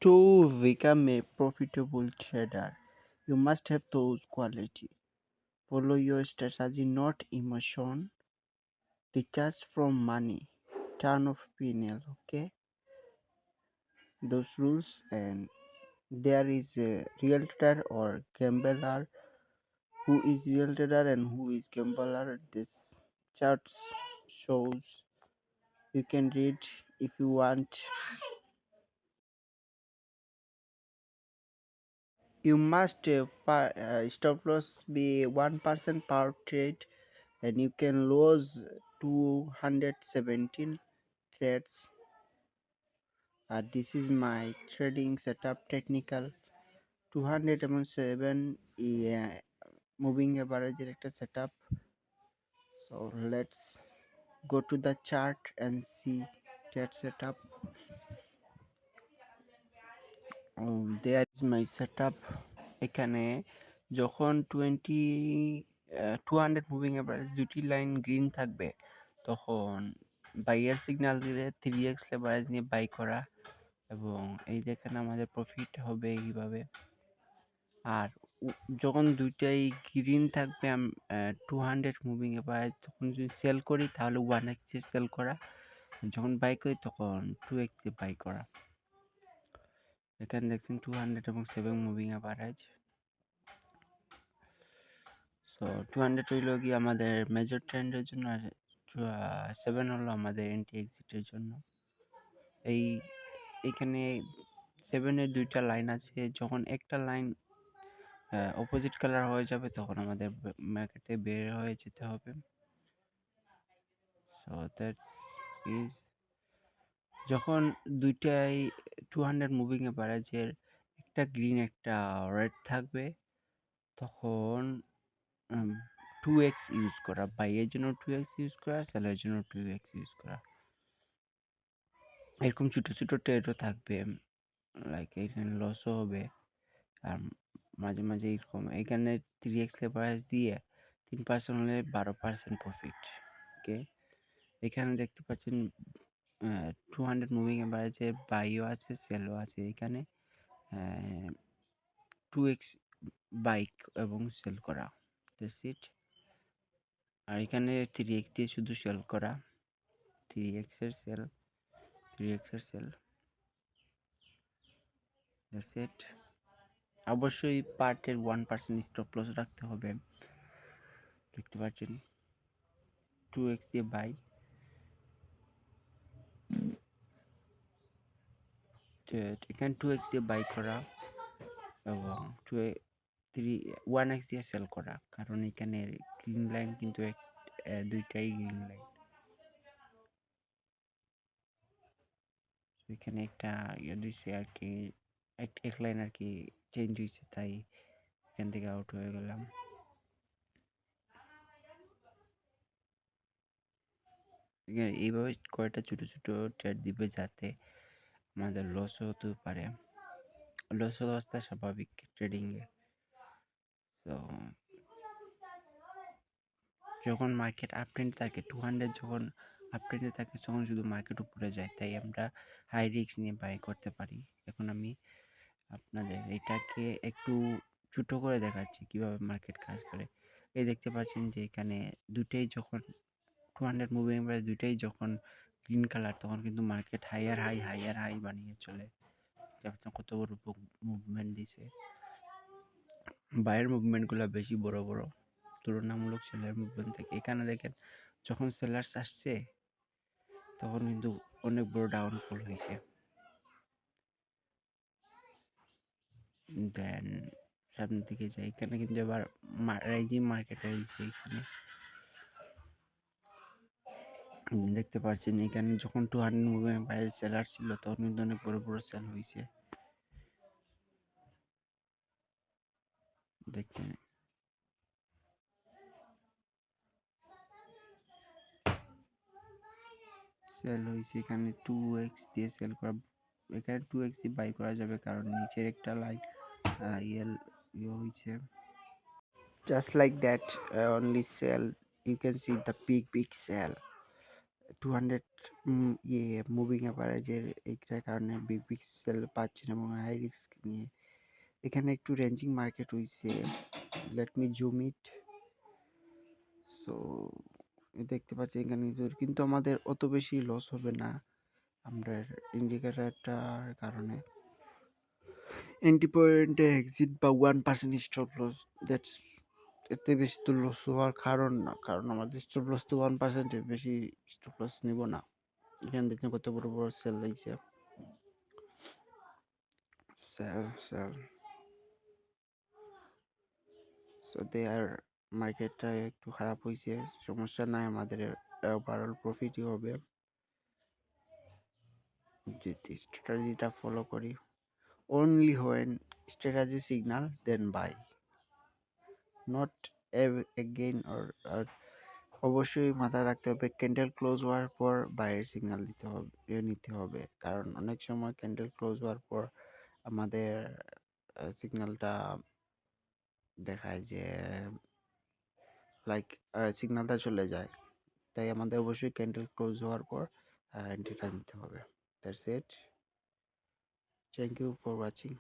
To become a profitable trader, you must have those quality. Follow your strategy, not emotion. Detach from money. Turn off PNL. Okay, those rules. And there is a real trader or gambler. Who is real trader and who is gambler? This charts shows. You can read if you want. You must stop loss be 1% per trade, and you can lose 217 trades. This is my trading setup technical 207 moving average একটা setup. So let's go to the chart and see that setup. There is my setup. এখানে যখন 200 moving average দুটি line green থাকবে তখন বাইয়ের signal দিলে 3x leverage নিয়ে by করা, এবং এই দেখেন আমাদের প্রফিট হবে এইভাবে। আর যখন দুইটাই গ্রিন থাকবে 200 মুভিং অ্যাভারেজ, তখন যদি সেল করি তাহলে 1x সেল করা, যখন বাই করি তখন 2x বাই করা। এখানে দেখছেন 200 এবং 7 মুভিং অ্যাভারেজ। সো 200 হইল কি আমাদের মেজর ট্রেন্ডের জন্য, আর 7 হলো আমাদের এন্টি এক্সিটের জন্য। এইখানে 7-এর দুইটা লাইন আছে, যখন একটা লাইন অপোজিট কালার হয়ে যাবে তখন আমাদের মার্কেটে বের হয়ে যেতে হবে। সো দ্যাটস ইজ যখন দুইটাই 200 মুভিং অ্যাভারেজের একটা গ্রিন একটা রেড থাকবে তখন 2x ইউজ করা, বাইয়ের জন্য 2x ইউজ করা, সেলের জন্য 2x ইউজ করা। এরকম ছোটো ছোটো ট্রেডও থাকবে, লাইক এখানে লসও হবে, আর মাঝে মাঝে এরকম এখানে 3x লেভারেজ দিয়ে 3% হলে 12% প্রফিট। ওকে, এখানে দেখতে পাচ্ছেন 200 মুভিং অ্যাভারেজে বাইও আছে, সেলও আছে। এখানে 2x বাইক এবং সেল করা, দ্যাটস ইট। আর এখানে 3x দিয়ে শুধু সেল করা, 3x এর সেল, 3x এর সেল, দ্যাটস ইট। অবশ্যই পার্টের 1% স্টপ লস রাখতে হবে। দেখতে পাচ্ছেন 2x দিয়ে বাই, এখানে 2x দিয়ে বাই করা এবং 1x দিয়ে সেল করা, কারণ এখানে গ্রিন লাইন কিন্তু দুইটাই গ্রিন লাইন। এখানে একটা দিচ্ছে আর কি, এক লাইন আর কি চেঞ্জ হয়েছে, তাই এখান থেকে আউট হয়ে গেলাম। এইভাবে কয়েকটা ছোটো ছোটো ট্রেড দিবে যাতে আমাদের লসও হতে পারে, লস হওয়া স্বাভাবিক ট্রেডিংয়ে। তো যখন মার্কেট আপ ট্রেন্ডে থাকে, 200 যখন আপ ট্রেন্ডে থাকে তখন শুধু মার্কেট উপরে যায়, তাই আমরা হাই রিস্ক নিয়ে বাই করতে পারি। এখন আমি আপনাদের এটাকে একটু ছোটো করে দেখাচ্ছি কীভাবে মার্কেট কাজ করে। এই দেখতে পাচ্ছেন যে এখানে দুটোই যখন 200 মুভিং অ্যাভারেজ দুটোই যখন গ্রিন কালার, তখন কিন্তু মার্কেট হাইয়ার হাই বানিয়ে চলে। কত বড় মুভমেন্ট দিছে, বাইরের মুভমেন্টগুলো বেশি বড় বড় তুলনামূলক সেলের মুভমেন্ট থেকে। এখানে দেখেন যখন সেলার্স আসছে তখন কিন্তু অনেক বড় ডাউনফল হয়েছে। দেন সামনের দিকে যাই, এখানে কিন্তু এবার রাইজিং মার্কেট হয়েছে। এখানে দেখতে পাচ্ছেন এখানে যখন 200 মুভমেন্ট বাইরে সেলার ছিল তখন কিন্তু অনেক বড় বড় সেল হয়েছে। দেখছেন সেল হয়েছে, এখানে 2x দিয়ে সেল করা, এখানে 2x দিয়ে বাই করা যাবে কারণ নিচের একটা লাইন ইয়ে হয়েছে। Just like that, only sell, you can see the big sell. 200 moving অ্যাভারেজের এইটার কারণে বিগ পিক্সেল পাচ্ছেন এবং হাই রিস্ক নিয়ে এখানে একটু রেঞ্জিং মার্কেট হইছে। লেট মি জুম ইট। সো দেখতে পাচ্ছি এখানে কিন্তু আমাদের অত বেশি লস হবে না আমরা ইন্ডিকেটারটার কারণে। এন্ট্রি পয়েন্টে এক্সিট বা 1% স্টপ লস, দ্যাটস এতে বেশি তো লস হওয়ার কারণ না, কারণ আমাদের স্টপ লস তো 1%-এর বেশি স্টপ লস নিব না। এখানে দেখতে কত বড় বড় সেল লাগছে, সেল সেল। সো দেয়ার মার্কেটটা একটু খারাপ হয়েছে, সমস্যা নাই, আমাদের ওভারঅল প্রফিটই হবে যদি স্ট্র্যাটেজিটা ফলো করি। only when strategy signal then buy, not again or অবশ্যই মাথায় রাখতে হবে ক্যান্ডেল ক্লোজ হওয়ার পর বাইয়ের সিগন্যাল দিতে হবে, নিতে হবে, কারণ অনেক সময় ক্যান্ডেল ক্লোজ হওয়ার পর আমাদের সিগন্যালটা দেখায় যে লাইক সিগন্যালটা চলে যায়, তাই আমাদের অবশ্যই ক্যান্ডেল ক্লোজ হওয়ার পর এন্ট্রিটা নিতে হবে। That's it, thank you for watching.